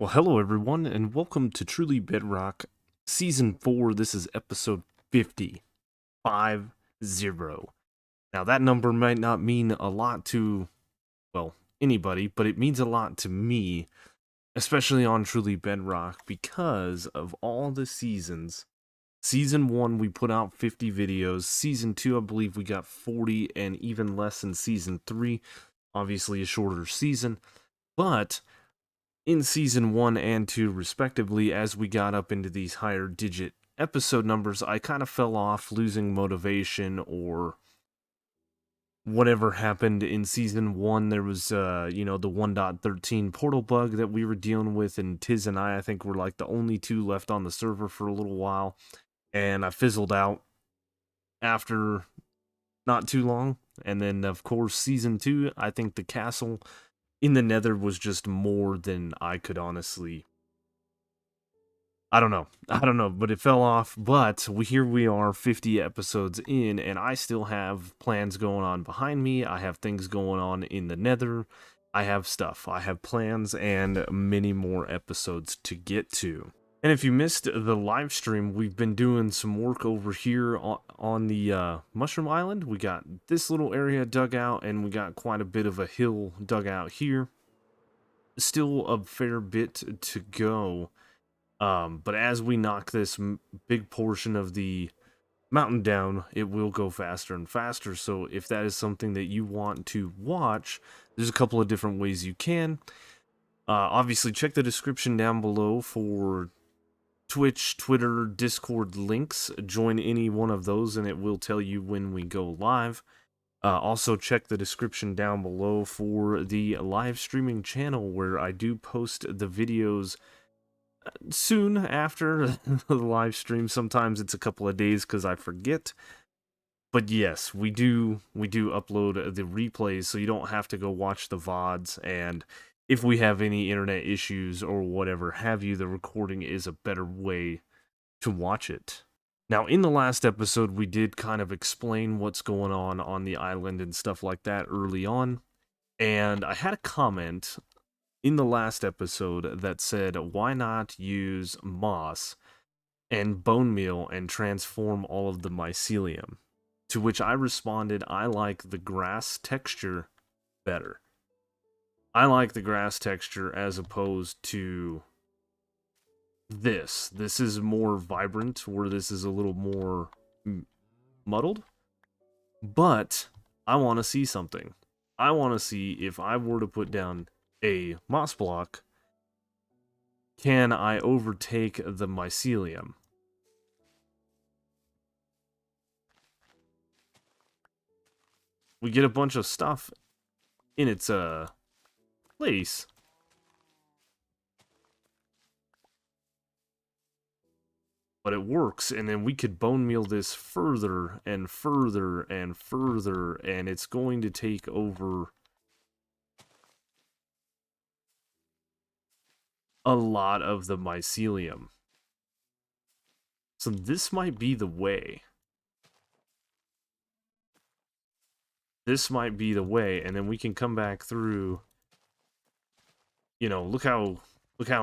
Well, hello everyone, and welcome to Truly Bedrock Season 4. This is episode 50. 50. Now, that number might not mean a lot to, well, anybody, but it means a lot to me, especially on Truly Bedrock, because of all the seasons. Season 1, we put out 50 videos. Season 2, I believe we got 40, and even less in Season 3. Obviously, a shorter season. But in season 1 and 2 respectively, as we got up into these higher digit episode numbers, I kind of fell off, losing motivation or whatever happened. In season 1 there was the 1.13 portal bug that we were dealing with, and Tiz and I think were like the only two left on the server for a little while, and I fizzled out after not too long. And then of course season 2, I think the castle in the nether was just more than I could honestly. I don't know, but it fell off. But here we are, 50 episodes in, and I still have plans going on behind me. I have things going on in the nether. I have stuff. I have plans and many more episodes to get to. And if you missed the live stream, we've been doing some work over here on the Mushroom Island. We got this little area dug out, and we got quite a bit of a hill dug out here. Still a fair bit to go. But as we knock this big portion of the mountain down, it will go faster and faster. So if that is something that you want to watch, there's a couple of different ways you can. Obviously, check the description down below for Twitch, Twitter, Discord links. Join any one of those and it will tell you when we go live. Also, check the description down below for the live streaming channel where I do post the videos soon after the live stream. Sometimes it's a couple of days because I forget. But yes, we do upload the replays, so you don't have to go watch the VODs. And if we have any internet issues or whatever have you, the recording is a better way to watch it. Now, in the last episode, we did kind of explain what's going on the island and stuff like that early on. And I had a comment in the last episode that said, why not use moss and bone meal and transform all of the mycelium? To which I responded, I like the grass texture better. I like the grass texture as opposed to this. This is more vibrant, where this is a little more muddled. But I want to see something. I want to see if I were to put down a moss block, can I overtake the mycelium? We get a bunch of stuff in its place. But it works, and then we could bone meal this further and further and further, and it's going to take over a lot of the mycelium. So this might be the way. This might be the way, and then we can come back through. You know, look how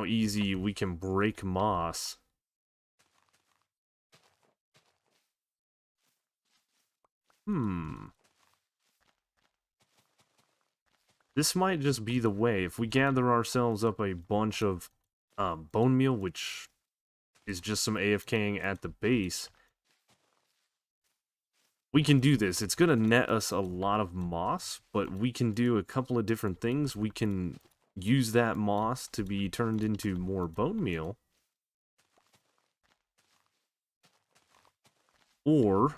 easy we can break moss. This might just be the way. If we gather ourselves up a bunch of bone meal, which is just some AFKing at the base, we can do this. It's going to net us a lot of moss, but we can do a couple of different things. We can use that moss to be turned into more bone meal. Or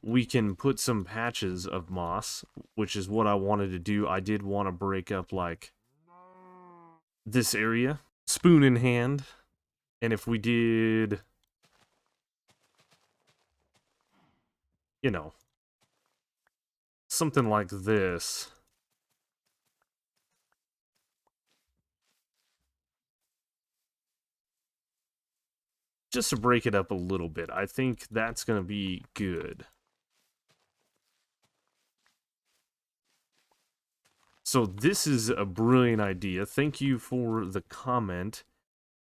we can put some patches of moss, which is what I wanted to do. I did want to break up, like, this area, spoon in hand. And if we did, you know, something like this, just to break it up a little bit, I think that's going to be good. So this is a brilliant idea. Thank you for the comment.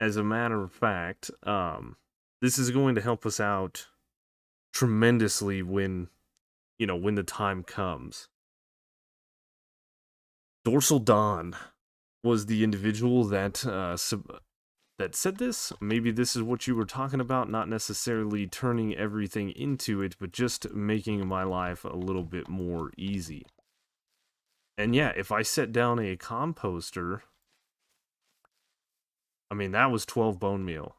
As a matter of fact, this is going to help us out tremendously when, when the time comes. Dorsal Dawn was the individual that that said this. Maybe this is what you were talking about, not necessarily turning everything into it, but just making my life a little bit more easy. And yeah, if I set down a composter, I mean, that was 12 bone meal.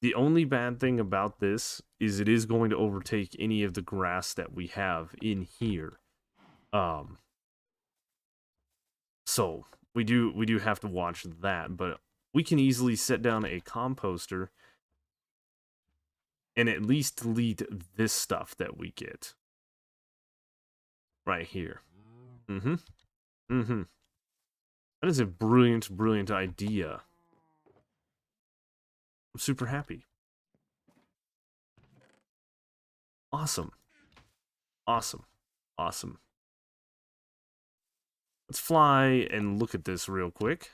The only bad thing about this is it is going to overtake any of the grass that we have in here. Um, so we do have to watch that, but we can easily set down a composter and at least delete this stuff that we get right here. Mm-hmm. Mm-hmm. That is a brilliant, brilliant idea. I'm super happy. Awesome. Awesome. Awesome. Let's fly and look at this real quick.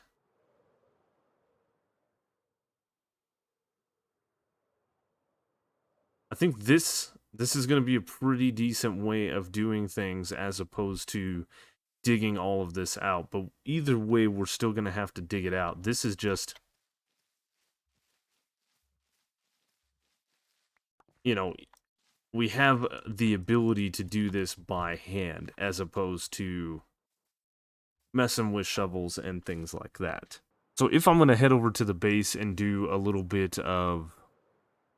I think this is going to be a pretty decent way of doing things as opposed to digging all of this out. But either way, we're still going to have to dig it out. This is just, we have the ability to do this by hand as opposed to messing with shovels and things like that. So if I'm going to head over to the base and do a little bit of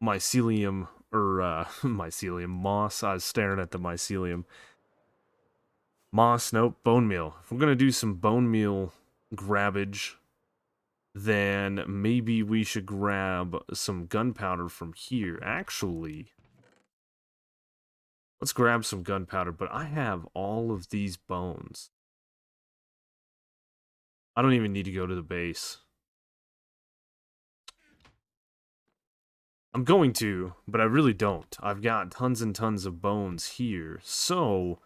mycelium, or mycelium, moss, I was staring at the mycelium. Moss, nope, bone meal. If we're going to do some bone meal grabbage, then maybe we should grab some gunpowder from here. Actually, let's grab some gunpowder, but I have all of these bones. I don't even need to go to the base. I'm going to, but I really don't. I've got tons and tons of bones here. So,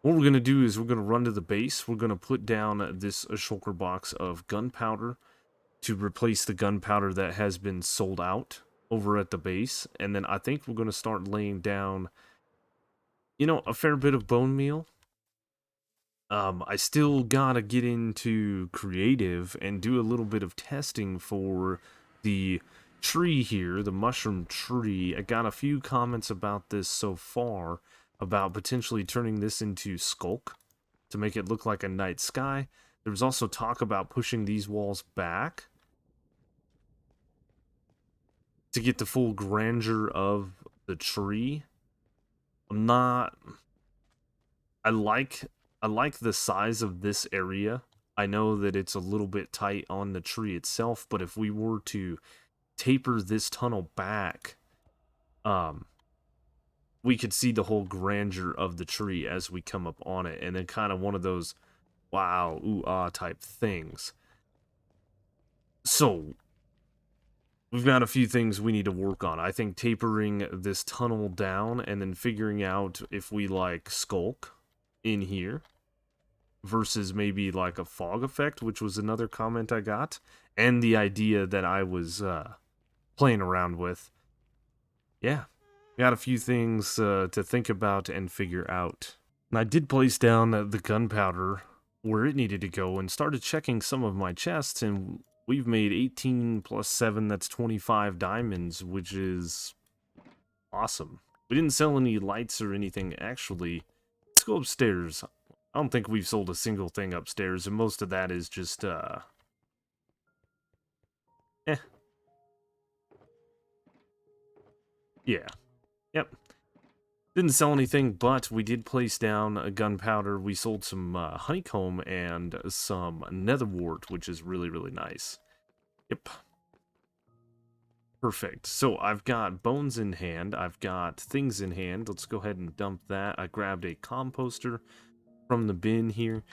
what we're going to do is we're going to run to the base. We're going to put down this shulker box of gunpowder to replace the gunpowder that has been sold out over at the base. And then I think we're going to start laying down, a fair bit of bone meal. I still gotta get into creative and do a little bit of testing for the tree here, the mushroom tree. I got a few comments about this so far, about potentially turning this into skulk to make it look like a night sky. There was also talk about pushing these walls back to get the full grandeur of the tree. I'm not... I like the size of this area. I know that it's a little bit tight on the tree itself, but if we were to taper this tunnel back, we could see the whole grandeur of the tree as we come up on it, and then kind of one of those wow, ooh, ah type things. So, we've got a few things we need to work on. I think tapering this tunnel down and then figuring out if we like skulk in here versus maybe like a fog effect, which was another comment I got, and the idea that I was playing around with. Yeah, got a few things to think about and figure out. And I did place down the gunpowder where it needed to go and started checking some of my chests, and we've made 18 plus 7, that's 25 diamonds, which is awesome. We didn't sell any lights or anything, actually. Let's go upstairs. I don't think we've sold a single thing upstairs, and most of that is just, yeah. Yep. Didn't sell anything, but we did place down a gunpowder. We sold some honeycomb and some nether wart, which is really, really nice. Yep. Perfect. So I've got bones in hand. I've got things in hand. Let's go ahead and dump that. I grabbed a composter from the bin here.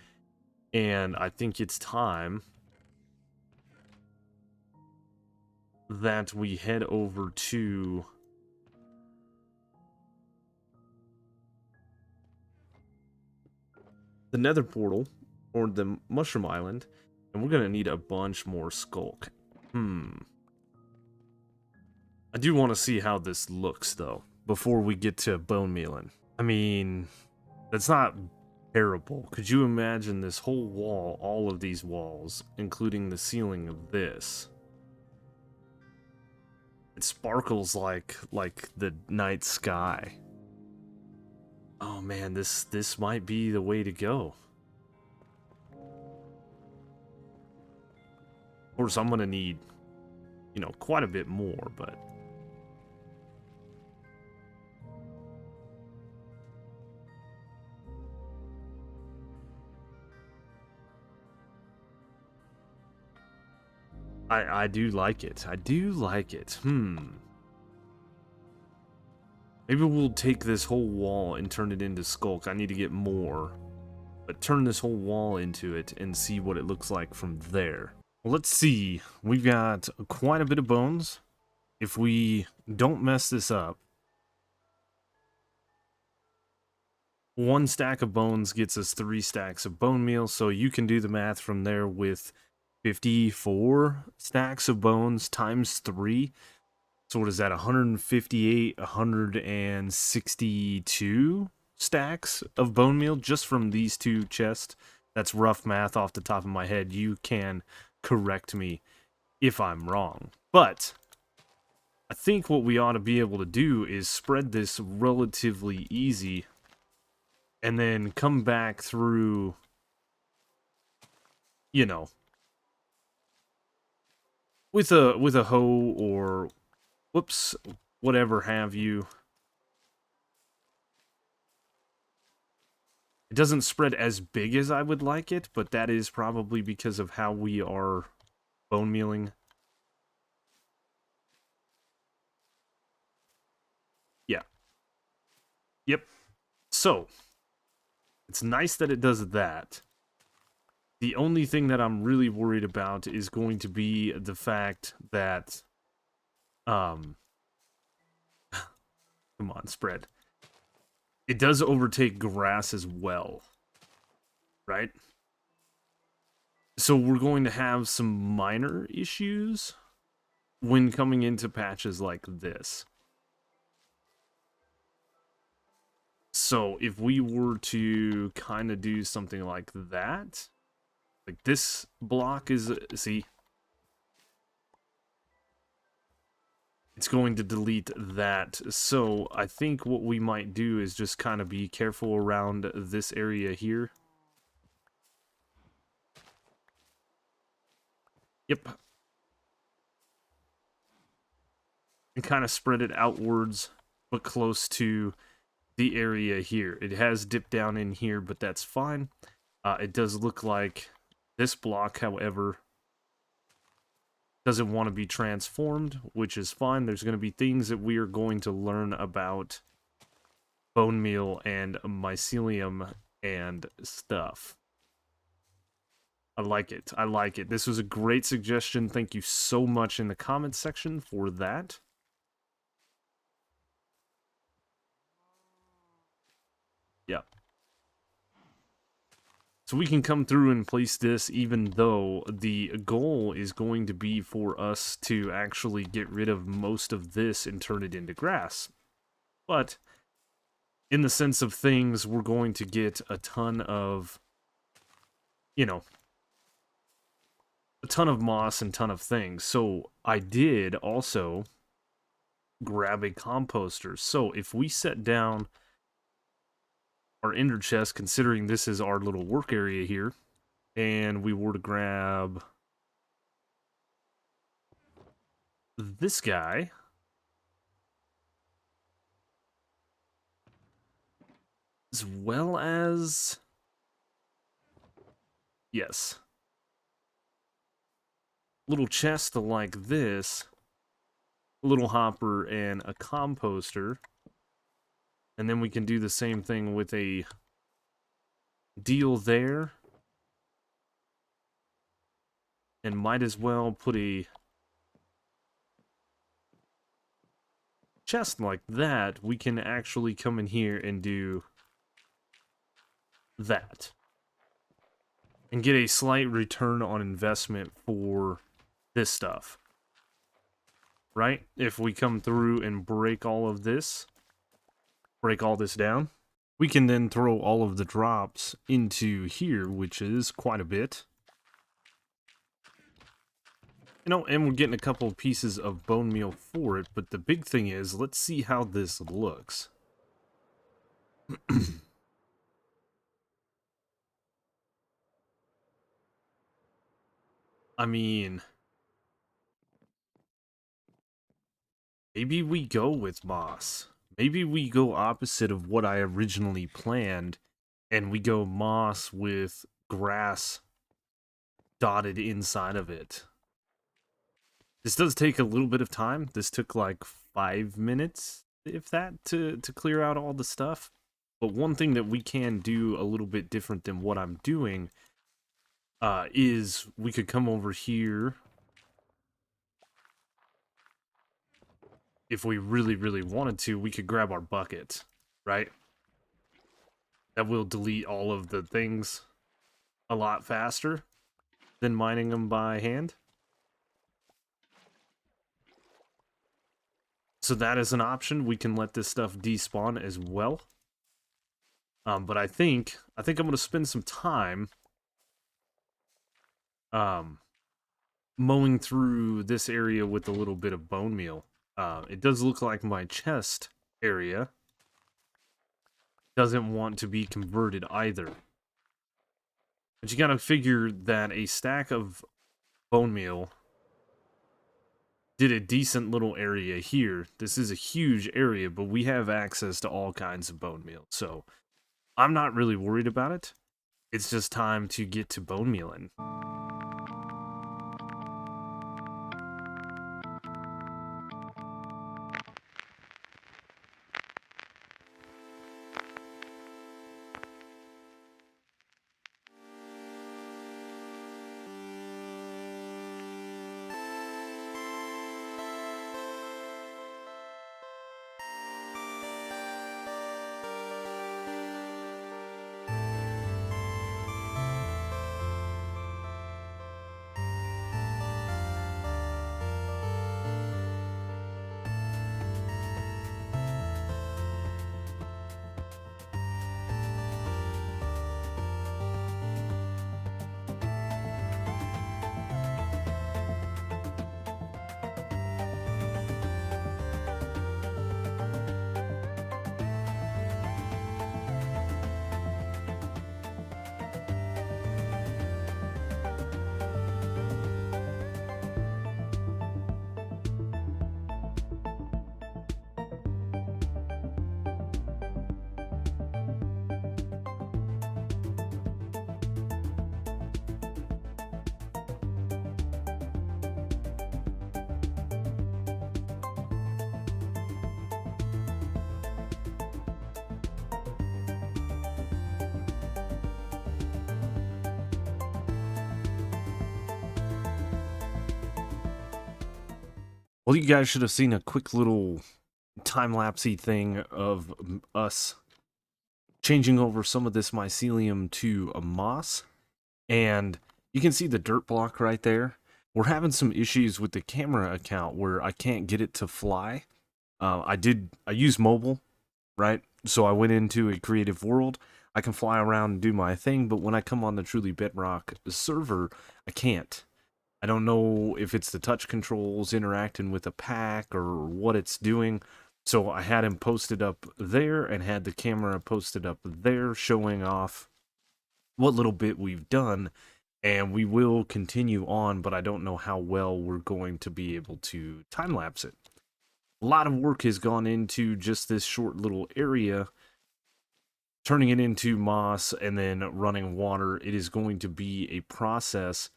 And I think it's time that we head over to... the nether portal, or the mushroom island, and we're gonna need a bunch more skulk. I do want to see how this looks, though, before we get to bone mealing. I mean, that's not terrible. Could you imagine this whole wall, all of these walls, including the ceiling of this? It sparkles like the night sky. Oh man, this might be the way to go. Of course, I'm gonna need, you know, quite a bit more, but I do like it. I do like it. Maybe we'll take this whole wall and turn it into skulk. I need to get more. But turn this whole wall into it and see what it looks like from there. Well, let's see. We've got quite a bit of bones. If we don't mess this up, 1 stack of bones gets us 3 stacks of bone meal, so you can do the math from there with 54 stacks of bones times 3. So what is that, 158, 162 stacks of bone meal just from these 2 chests? That's rough math off the top of my head. You can correct me if I'm wrong. But I think what we ought to be able to do is spread this relatively easy and then come back through, you know, with a hoe or whoops, whatever have you. It doesn't spread as big as I would like it, but that is probably because of how we are bone mealing. Yeah. Yep. So, it's nice that it does that. The only thing that I'm really worried about is going to be the fact that, come on, spread. It does overtake grass as well, right? So we're going to have some minor issues when coming into patches like this. So if we were to kind of do something like that, like this block is, see, it's going to delete that. So I think what we might do is just kind of be careful around this area here. Yep. And kind of spread it outwards, but close to the area here. It has dipped down in here, but that's fine. It does look like this block, however, doesn't want to be transformed, which is fine. There's going to be things that we are going to learn about bone meal and mycelium and stuff. I like it. I like it. This was a great suggestion. Thank you so much in the comments section for that. Yeah. So we can come through and place this, even though the goal is going to be for us to actually get rid of most of this and turn it into grass. But in the sense of things, we're going to get a ton of, you know, a ton of moss and ton of things. So I did also grab a composter. So if we set down our ender chest, considering this is our little work area here, and we were to grab this guy, as well as, yes, little chest like this, a little hopper and a composter, and then we can do the same thing with a deal there, and might as well put a chest like that. We can actually come in here and do that. and get a slight return on investment for this stuff, right? If we come through and break all this down, we can then throw all of the drops into here, which is quite a bit. You know, and we're getting a couple of pieces of bone meal for it, but the big thing is, let's see how this looks. I mean, maybe we go with moss. Maybe we go opposite of what I originally planned, and we go moss with grass dotted inside of it. This does take a little bit of time. This took like 5 minutes, if that, to clear out all the stuff. But one thing that we can do a little bit different than what I'm doing is we could come over here if we really, really wanted to. We could grab our bucket, right? That will delete all of the things a lot faster than mining them by hand. So that is an option. We can let this stuff despawn as well. But I think I'm going to spend some time mowing through this area with a little bit of bone meal. It does look like my chest area doesn't want to be converted either. But you gotta figure that a stack of bone meal did a decent little area here. This is a huge area, but we have access to all kinds of bone meal. So I'm not really worried about it. It's just time to get to bone mealing. Well, you guys should have seen a quick little time-lapsey thing of us changing over some of this mycelium to a moss. And you can see the dirt block right there. We're having some issues with the camera account where I can't get it to fly. I use mobile, right? So I went into a creative world. I can fly around and do my thing, but when I come on the Truly Bedrock server, I can't. I don't know if it's the touch controls interacting with a pack or what it's doing. So I had him posted up there and had the camera posted up there showing off what little bit we've done. And we will continue on, but I don't know how well we're going to be able to time-lapse it. A lot of work has gone into just this short little area, turning it into moss and then running water. It is going to be a process.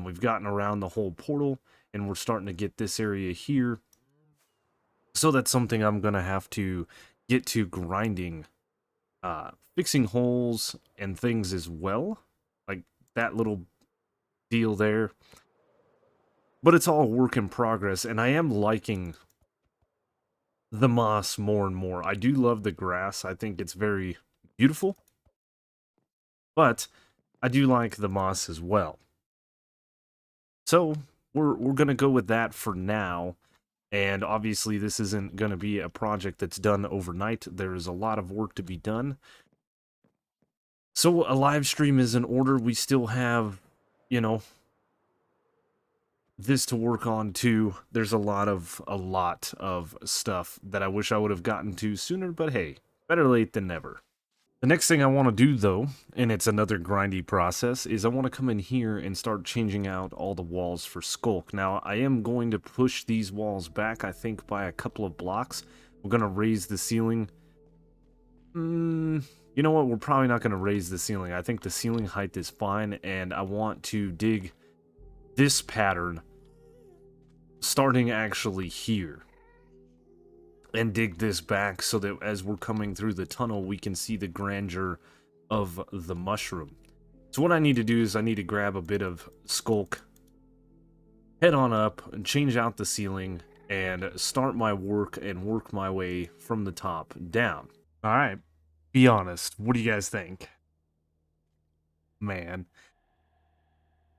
We've gotten around the whole portal, and we're starting to get this area here. So that's something I'm going to have to get to grinding, fixing holes and things as well. Like that little deal there. But it's all a work in progress, and I am liking the moss more and more. I do love the grass. I think it's very beautiful. But I do like the moss as well. So we're gonna go with that for now. And obviously, this isn't going to be a project that's done overnight. There is a lot of work to be done. So a live stream is in order. We still have, you know, this to work on too. There's a lot of stuff that I wish I would have gotten to sooner, but hey, better late than never. The next thing I want to do though, and it's another grindy process, is I want to come in here and start changing out all the walls for Skulk. Now, I am going to push these walls back, I think, by a couple of blocks. We're going to raise the ceiling. You know what? We're probably not going to raise the ceiling. I think the ceiling height is fine, and I want to dig this pattern starting actually here. And dig this back so that as we're coming through the tunnel, we can see the grandeur of the mushroom. So what I need to do is I need to grab a bit of Skulk, head on up, and change out the ceiling, and start my work and work my way from the top down. Alright, be honest, what do you guys think? Man,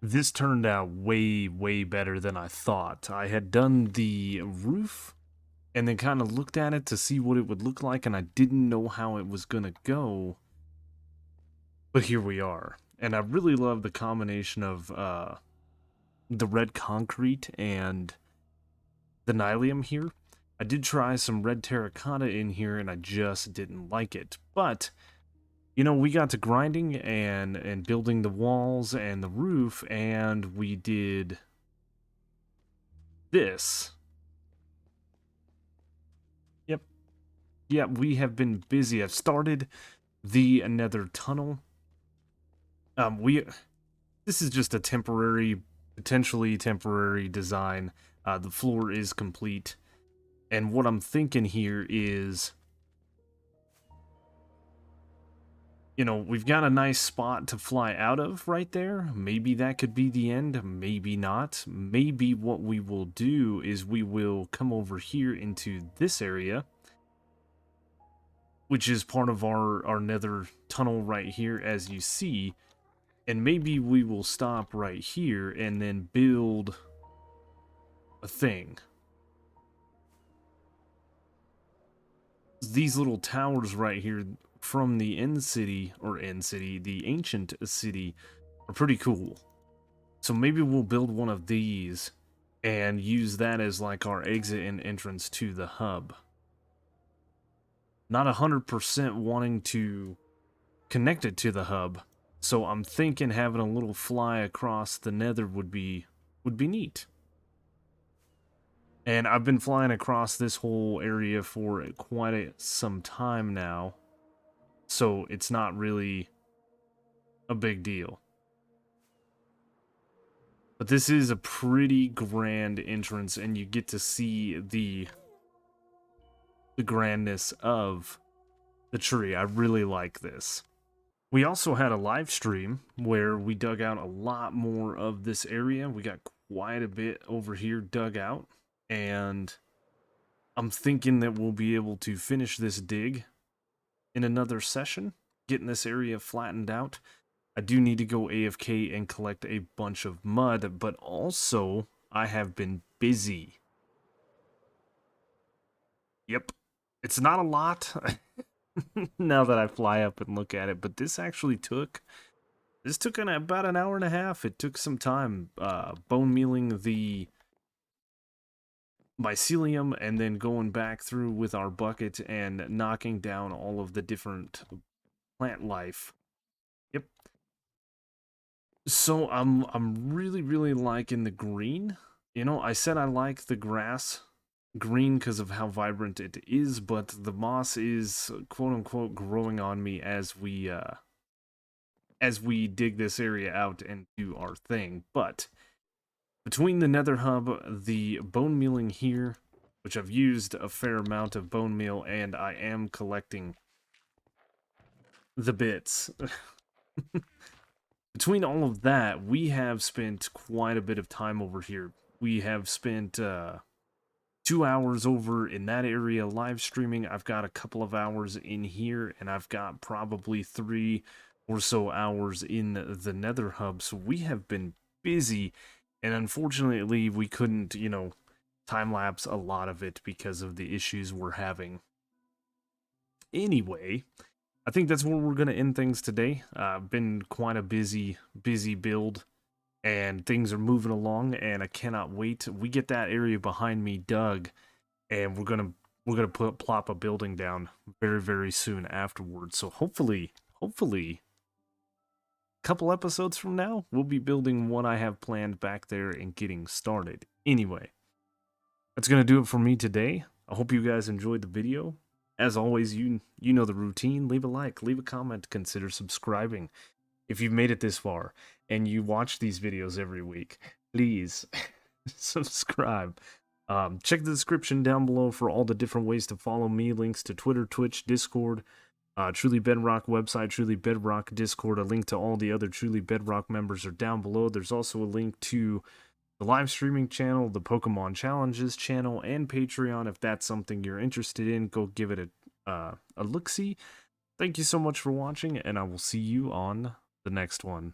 this turned out way, way better than I thought. I had done the roof and then kind of looked at it to see what it would look like, and I didn't know how it was going to go. But here we are. And I really love the combination of the red concrete and the nylium here. I did try some red terracotta in here, and I just didn't like it. But, you know, we got to grinding and building the walls and the roof, and we did this. Yep. Yeah, we have been busy. I've started the nether tunnel. This is just a temporary, potentially temporary design. The floor is complete. And what I'm thinking here is, you know, we've got a nice spot to fly out of right there. Maybe that could be the end, maybe not. Maybe what we will do is we will come over here into this area, which is part of our nether tunnel right here, as you see. And maybe we will stop right here and then build a thing. These little towers right here from the end city, the ancient city, are pretty cool. So maybe we'll build one of these and use that as like our exit and entrance to the hub. Not 100% wanting to connect it to the hub, so I'm thinking having a little fly across the nether would be neat. And I've been flying across this whole area for quite some time now, so it's not really a big deal. But this is a pretty grand entrance, and you get to see the grandness of the tree. I really like this. We also had a live stream where we dug out a lot more of this area. We got quite a bit over here dug out, and I'm thinking that we'll be able to finish this dig in another session, getting this area flattened out. I do need to go AFK and collect a bunch of mud, but also I have been busy. Yep. It's not a lot now that I fly up and look at it, but this actually took about an hour and a half. It took some time bone mealing the mycelium and then going back through with our bucket and knocking down all of the different plant life. Yep. So I'm really liking the green. You know, I said I like the grass green because of how vibrant it is, but the moss is quote unquote growing on me as we dig this area out and do our thing. But between the nether hub, the bone mealing here, which I've used a fair amount of bone meal, and I am collecting the bits. Between all of that, we have spent quite a bit of time over here. We have spent 2 hours over in that area live streaming. I've got a couple of hours in here, and I've got probably 3 or so hours in the nether hub, so we have been busy, and unfortunately we couldn't, time lapse a lot of it because of the issues we're having. Anyway, I think that's where we're going to end things today. Been quite a busy build, and things are moving along, and I cannot wait. We get that area behind me dug, and we're gonna plop a building down very soon afterwards. So hopefully, a couple episodes from now, we'll be building what I have planned back there and getting started. Anyway, that's gonna do it for me today. I hope you guys enjoyed the video. As always, you know the routine. Leave a like, leave a comment, consider subscribing. If you've made it this far and you watch these videos every week, please subscribe. Check the description down below for all the different ways to follow me. Links to Twitter, Twitch, Discord, Truly Bedrock website, Truly Bedrock Discord. A link to all the other Truly Bedrock members are down below. There's also a link to the live streaming channel, the Pokemon Challenges channel, and Patreon. If that's something you're interested in, go give it a look-see. Thank you so much for watching, and I will see you on the next one.